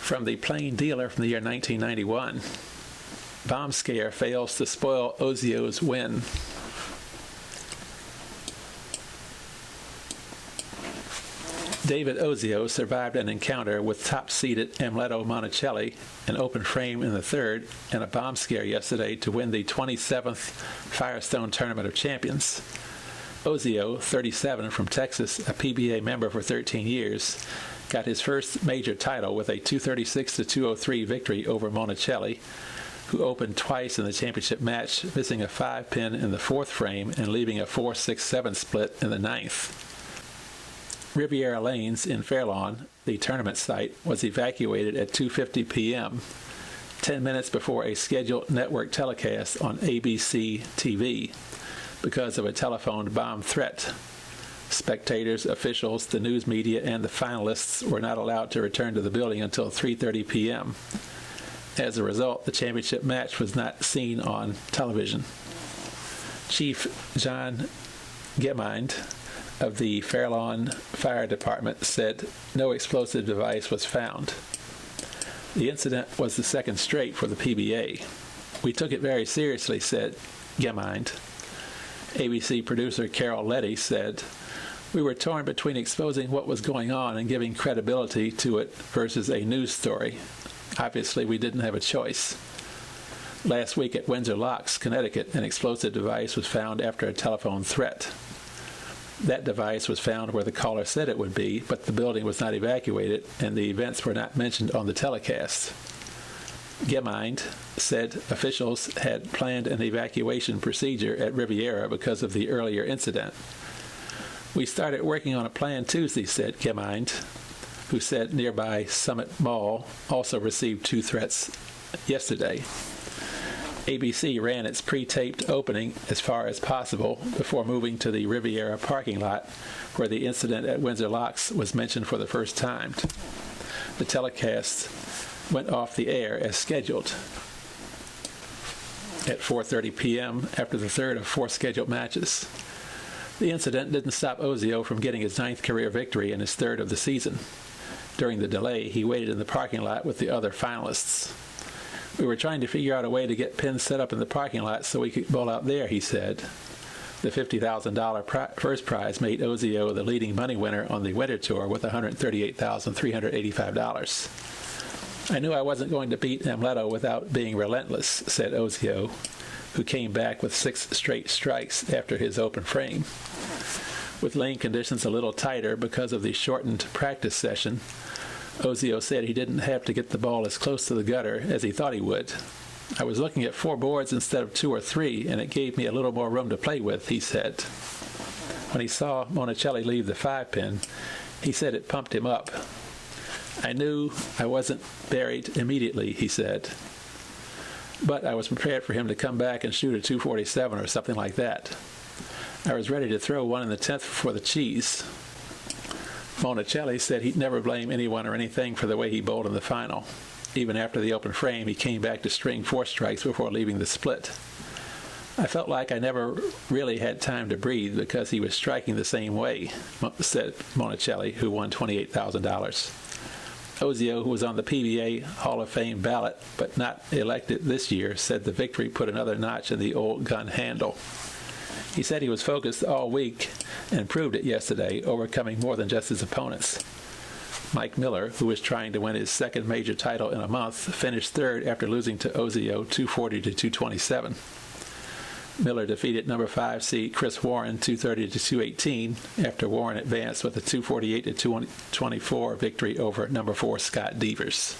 From the plain dealer from the year 1991, bomb scare fails to spoil Ozio's win. David Ozio survived an encounter with top-seeded Amleto Monticelli, an open frame in the third, and a bomb scare yesterday to win the 27th Firestone Tournament of Champions. Ozio, 37, from Texas, a PBA member for 13 years, got his first major title with a 236-203 victory over Monticelli, who opened twice in the championship match, missing a 5-pin in the fourth frame and leaving a 4-6-7 split in the ninth. Riviera Lanes in Fairlawn, the tournament site, was evacuated at 2:50 p.m., 10 minutes before a scheduled network telecast on ABC TV, because of a telephoned bomb threat. Spectators, officials, the news media, and the finalists were not allowed to return to the building until 3:30 p.m. As a result, the championship match was not seen on television. Chief John Gemind of the Fairlawn Fire Department said no explosive device was found. The incident was the second straight for the PBA. We took it very seriously, said Gemind. ABC producer Carol Letty said, "We were torn between exposing what was going on and giving credibility to it versus a news story. Obviously, we didn't have a choice." Last week at Windsor Locks, Connecticut, an explosive device was found after a telephone threat. That device was found where the caller said it would be, but the building was not evacuated and the events were not mentioned on the telecast. Gemind said officials had planned an evacuation procedure at Riviera because of the earlier incident. "We started working on a plan Tuesday," said Gemind, who said nearby Summit Mall also received 2 threats yesterday. ABC ran its pre-taped opening as far as possible before moving to the Riviera parking lot, where the incident at Windsor Locks was mentioned for the first time. The telecast went off the air as scheduled at 4:30 p.m. after the third of 4 scheduled matches. The incident didn't stop Ozio from getting his 9th career victory and his 3rd of the season. During the delay, he waited in the parking lot with the other finalists. "We were trying to figure out a way to get pins set up in the parking lot so we could bowl out there," he said. The $50,000 first prize made Ozio the leading money winner on the Winter Tour with $138,385. "I knew I wasn't going to beat Amleto without being relentless," said Ozio, who came back with 6 straight strikes after his open frame. With lane conditions a little tighter because of the shortened practice session, Ozio said he didn't have to get the ball as close to the gutter as he thought he would. "I was looking at 4 boards instead of 2 or 3, and it gave me a little more room to play with," he said. When he saw Monticelli leave the 5-pin, he said it pumped him up. "I knew I wasn't buried immediately," he said. "But I was prepared for him to come back and shoot a 247 or something like that. I was ready to throw one in the 10th for the cheese." Monticelli said he'd never blame anyone or anything for the way he bowled in the final. Even after the open frame, he came back to string 4 strikes before leaving the split. "I felt like I never really had time to breathe because he was striking the same way," said Monticelli, who won $28,000. Ozio, who was on the PBA Hall of Fame ballot but not elected this year, said the victory put another notch in the old gun handle. He said he was focused all week and proved it yesterday, overcoming more than just his opponents. Mike Miller, who was trying to win his 2nd major title in a month, finished 3rd after losing to Ozio 240-227. Miller defeated number 5 seed Chris Warren 230-218 after Warren advanced with a 248-224 victory over number 4 Scott Devers.